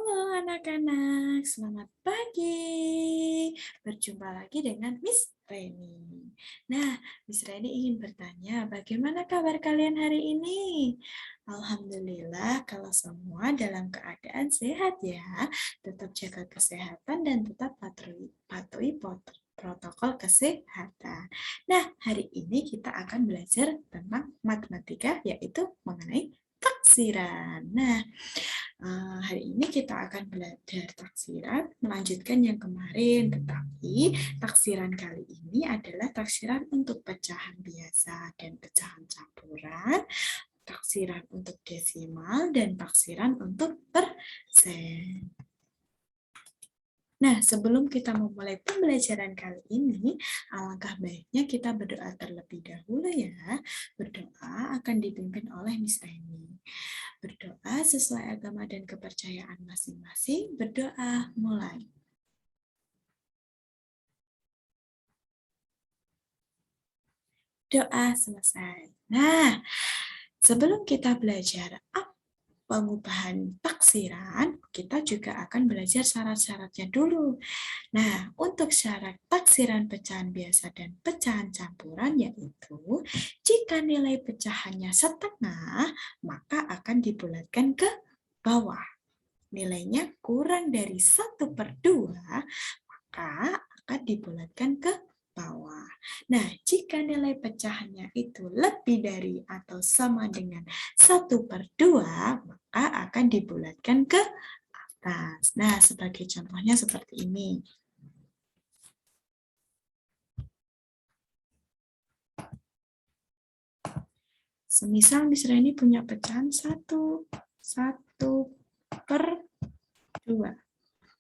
Halo anak-anak, selamat pagi. Berjumpa lagi dengan Miss Reni. Nah, Miss Reni ingin bertanya, bagaimana kabar kalian hari ini? Alhamdulillah, kalau semua dalam keadaan sehat ya. Tetap jaga kesehatan dan tetap patuhi protokol kesehatan. Nah, hari ini kita akan belajar tentang matematika, yaitu mengenai taksiran. Nah, hari ini kita akan belajar taksiran, melanjutkan yang kemarin, tetapi taksiran kali ini adalah taksiran untuk pecahan biasa dan pecahan campuran, taksiran untuk desimal, dan taksiran untuk persen. Nah, sebelum kita memulai pembelajaran kali ini, alangkah baiknya kita berdoa terlebih dahulu ya. Berdoa akan dipimpin oleh Miss Reni. Berdoa sesuai agama dan kepercayaan masing-masing. Berdoa mulai. Doa selesai. Nah, sebelum kita belajar pengubahan taksiran, kita juga akan belajar syarat-syaratnya dulu. Nah, untuk syarat taksiran pecahan biasa dan pecahan campuran yaitu jika nilai pecahannya setengah, maka akan dibulatkan ke bawah. Nilainya kurang dari 1/2, maka akan dibulatkan ke bawah. Nah, jika nilai pecahannya itu lebih dari atau sama dengan 1/2, maka akan dibulatkan ke atas. Nah, sebagai contohnya seperti ini. Semisal Miss Reni punya pecahan 1/2.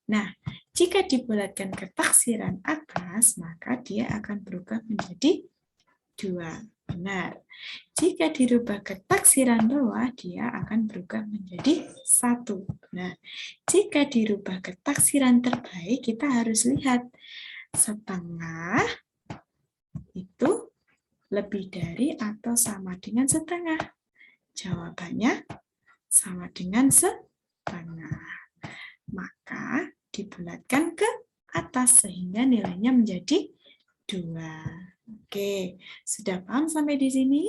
Nah, jika dibulatkan ke taksiran atas, maka dia akan berubah menjadi 2. Benar. Jika dirubah ke taksiran bawah, dia akan berubah menjadi 1. Benar. Jika dirubah ke taksiran terbaik, kita harus lihat setengah itu lebih dari atau sama dengan setengah. Jawabannya sama dengan setengah. Maka dibulatkan ke atas sehingga nilainya menjadi 2. Oke, sudah paham sampai di sini?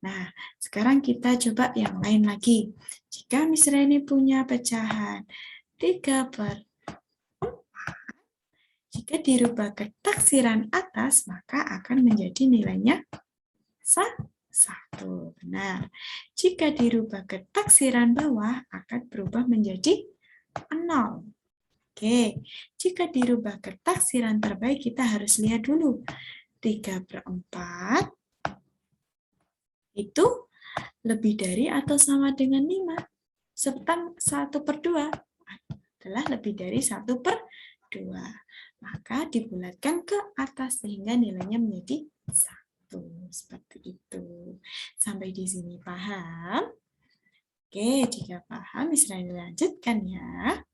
Nah, sekarang kita coba yang lain lagi. Jika Miss Reni punya pecahan 3/4, jika dirubah ke taksiran atas, maka akan menjadi nilainya 1. Benar. Jika dirubah ke taksiran bawah, akan berubah menjadi 0. Oke, jika dirubah ke taksiran terbaik, kita harus lihat dulu. 3/4 itu lebih dari atau sama dengan 5. 1/2 adalah lebih dari 1/2. Maka dibulatkan ke atas sehingga nilainya menjadi 1. Seperti itu. Sampai di sini paham? Oke, jika paham, bisa dilanjutkan ya.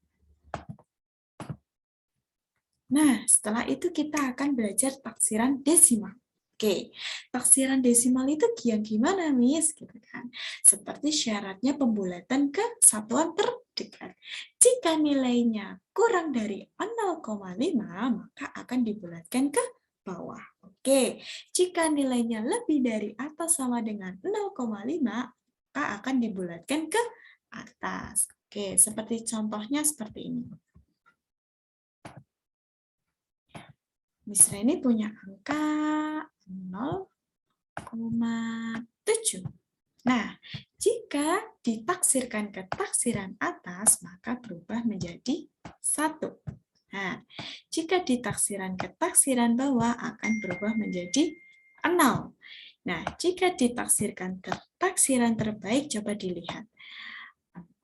Nah, setelah itu kita akan belajar taksiran desimal. Oke, taksiran desimal itu gimana, Miss? Gitu kan. Seperti syaratnya pembulatan ke satuan terdekat. Jika nilainya kurang dari 0,5, maka akan dibulatkan ke bawah. Oke, jika nilainya lebih dari atau sama dengan 0,5, maka akan dibulatkan ke atas. Oke, seperti contohnya seperti ini. Miss Reni punya angka 0,7. Nah, jika ditaksirkan ke taksiran atas, maka berubah menjadi 1. Nah, jika ditaksiran ke taksiran bawah, akan berubah menjadi 0. Nah, jika ditaksirkan ke taksiran terbaik, coba dilihat.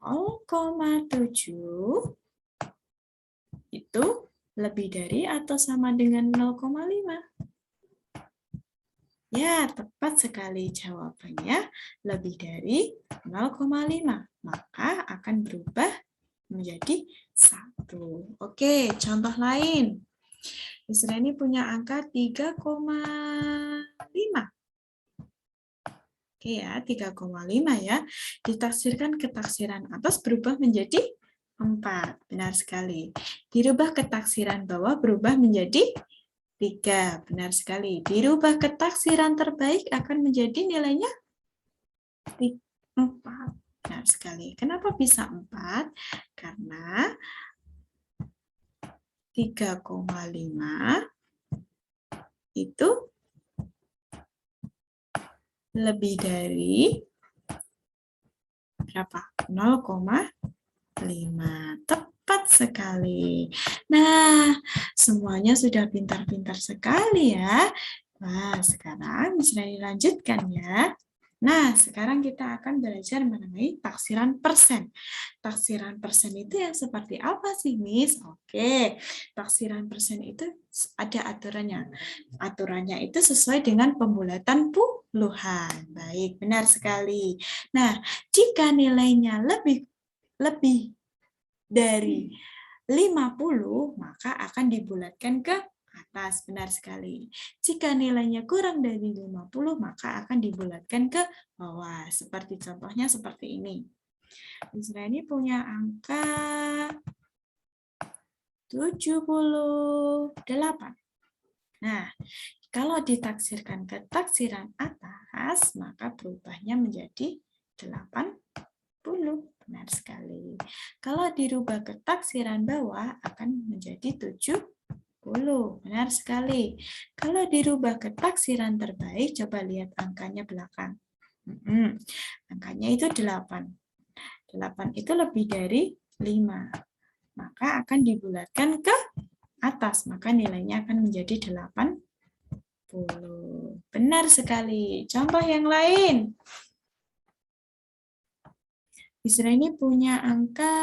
0,7 itu lebih dari atau sama dengan 0,5? Ya, tepat sekali jawabannya lebih dari 0,5. Maka akan berubah menjadi 1. Oke, contoh lain. Miss Reni punya angka 3,5. Oke ya, 3,5 ya. Ditaksirkan ke taksiran atas berubah menjadi 4. Benar sekali. Dirubah ke taksiran bawah berubah menjadi 3. Benar sekali. Dirubah ke taksiran terbaik akan menjadi nilainya 4. Benar sekali. Kenapa bisa 4? Karena 3,5 itu lebih dari berapa? 0,5. Tepat sekali. Nah, semuanya sudah pintar-pintar sekali ya. Nah, sekarang bisa dilanjutkan ya. Nah, sekarang kita akan belajar mengenai taksiran persen. Taksiran persen itu yang seperti apa sih, Miss? Oke, taksiran persen itu ada aturannya. Aturannya itu sesuai dengan pembulatan puluhan. Baik, benar sekali. Nah, jika nilainya lebih dari 50, maka akan dibulatkan ke atas. Benar sekali. Jika nilainya kurang dari 50, maka akan dibulatkan ke bawah. Seperti contohnya seperti ini. Misalnya ini punya angka 78. Nah, kalau ditaksirkan ke taksiran atas, maka berubahnya menjadi 80. Benar sekali. Kalau dirubah ke taksiran bawah akan menjadi 70. Benar sekali. Kalau dirubah ke taksiran terbaik, coba lihat angkanya belakang. Angkanya itu 8. 8 itu lebih dari 5. Maka akan dibulatkan ke atas. Maka nilainya akan menjadi 80. Benar sekali. Contoh yang lain. Isra ini punya angka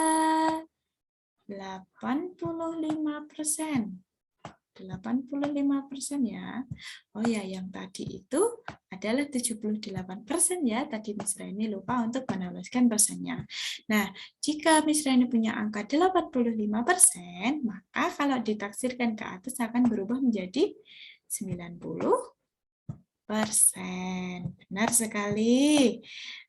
85%. 85% ya. Oh ya, yang tadi itu adalah 78% ya. Tadi Miss Raini lupa untuk menuliskan persennya. Nah, jika Miss Raini punya angka 85%, maka kalau ditaksirkan ke atas akan berubah menjadi 90%. Benar sekali.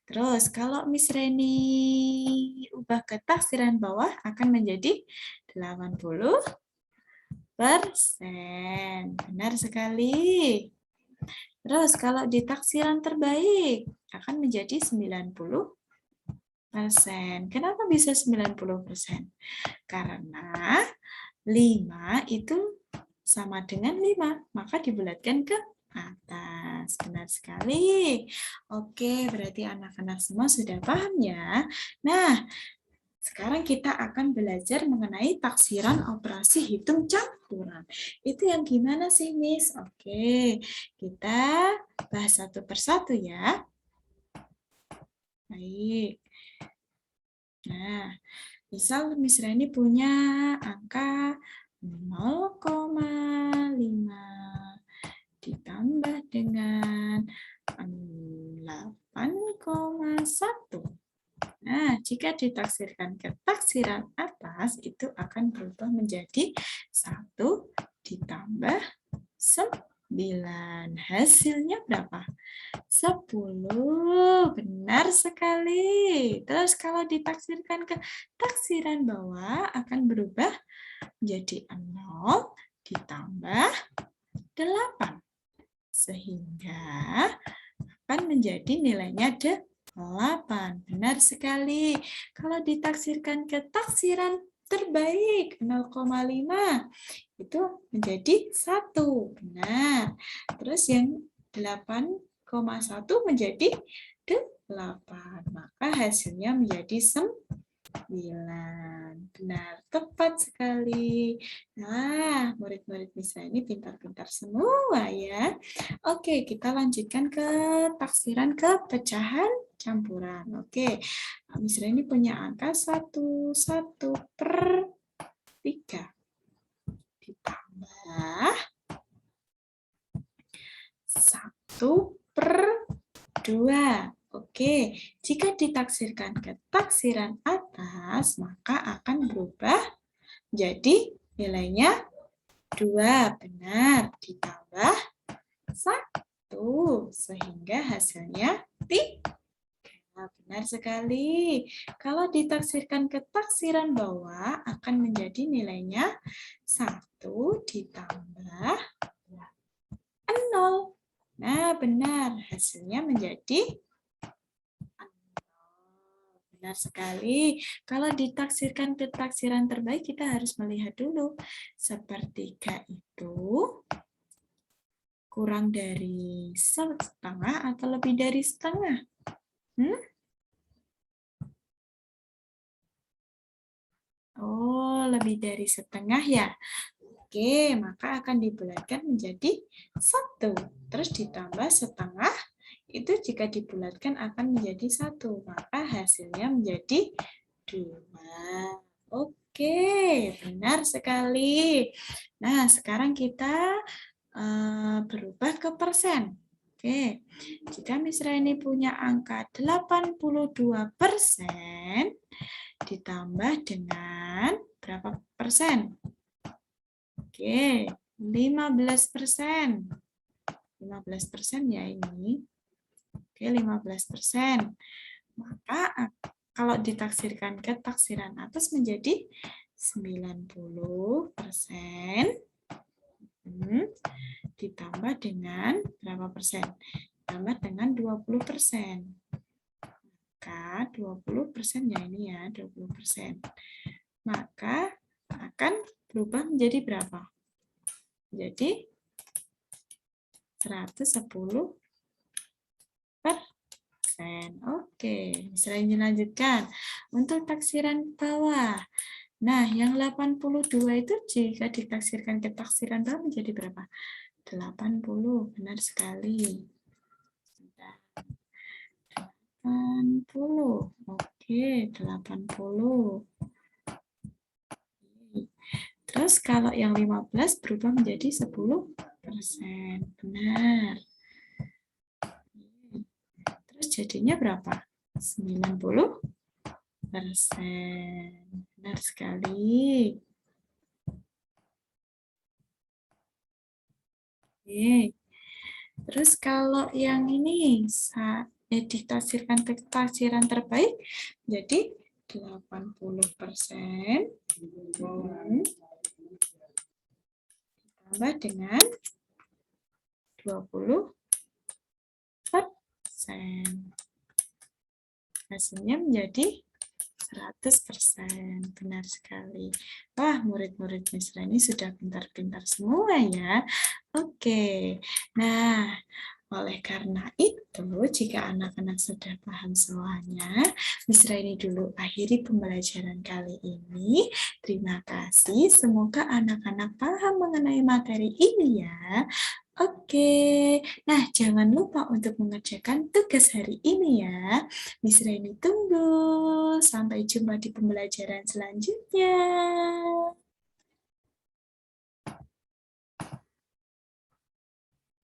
Terus kalau Miss Reni ubah ke taksiran bawah akan menjadi 80%. Benar sekali. Terus kalau di taksiran terbaik akan menjadi 90%. Kenapa bisa 90%? Karena 5 itu sama dengan 5, maka dibulatkan ke atas. Benar sekali. Oke, berarti anak-anak semua sudah paham ya. Nah, sekarang kita akan belajar mengenai taksiran operasi hitung campuran. Itu yang gimana sih, Miss? Oke, kita bahas satu persatu ya. Baik. Nah, misal Miss Reni punya angka 0,5 ditambah dengan 8,1. Nah, jika ditaksirkan ke taksiran atas, itu akan berubah menjadi 1 ditambah 9. Hasilnya berapa? 10. Benar sekali. Terus kalau ditaksirkan ke taksiran bawah, akan berubah menjadi 0 ditambah 8. Sehingga akan menjadi nilainya 8. Benar sekali. Kalau ditaksirkan ke taksiran terbaik 0,5 itu menjadi 1. Benar. Terus yang 8,1 menjadi 8. Maka hasilnya menjadi 9. Benar, tepat sekali. Nah, murid-murid bisa ini pintar-pintar semua ya. Oke, kita lanjutkan ke taksiran ke pecahan campuran. Oke, Miss Reni punya angka 1 per 3 ditambah 1 per 2. Oke, jika ditaksirkan ke taksiran atas, maka akan berubah jadi nilainya 2. Benar, ditambah 1. Sehingga hasilnya 3. Nah, benar sekali. Kalau ditaksirkan ke taksiran bawah akan menjadi nilainya 1 ditambah 0. Nah, benar. Hasilnya menjadi 0. Benar sekali. Kalau ditaksirkan ke taksiran terbaik, kita harus melihat dulu. Sepertiga itu kurang dari setengah atau lebih dari setengah? Oh, lebih dari setengah ya. Oke, maka akan dibulatkan menjadi 1. Terus ditambah setengah, itu jika dibulatkan akan menjadi 1. Maka hasilnya menjadi 2. Oke, benar sekali. Nah, sekarang kita berubah ke persen. Oke, jika Miss Raini punya angka 82%, ditambah dengan berapa persen? Oke, 15%. 15% ya ini. Oke, 15%. Maka kalau ditaksirkan ke taksiran atas menjadi 90%. Ditambah dengan berapa persen? Ditambah dengan 20%. Maka 20% ya ini ya, 20%. Maka akan berubah menjadi berapa? Jadi 110%. Oke, bisa lanjutkan. Untuk taksiran bawah. Nah, yang 82 itu jika ditaksirkan ke taksiran bawah menjadi berapa? 80, benar sekali. 80. Oke, 80. Terus kalau yang 15 berubah menjadi 10%. Benar. Terus jadinya berapa? 90%. Benar sekali. Oke. Terus kalau yang ini ditaksirkan ke taksiran terbaik jadi 80% ditambah dengan 20%. Hasilnya menjadi 100%. Benar sekali. Wah, murid-murid Miss Rani sudah pintar-pintar semua ya. Oke. Nah, oleh karena itu, jika anak-anak sudah paham semuanya, Miss Raini dulu akhiri pembelajaran kali ini. Terima kasih, semoga anak-anak paham mengenai materi ini ya. Oke, nah jangan lupa untuk mengerjakan tugas hari ini ya. Miss Raini tunggu. Sampai jumpa di pembelajaran selanjutnya.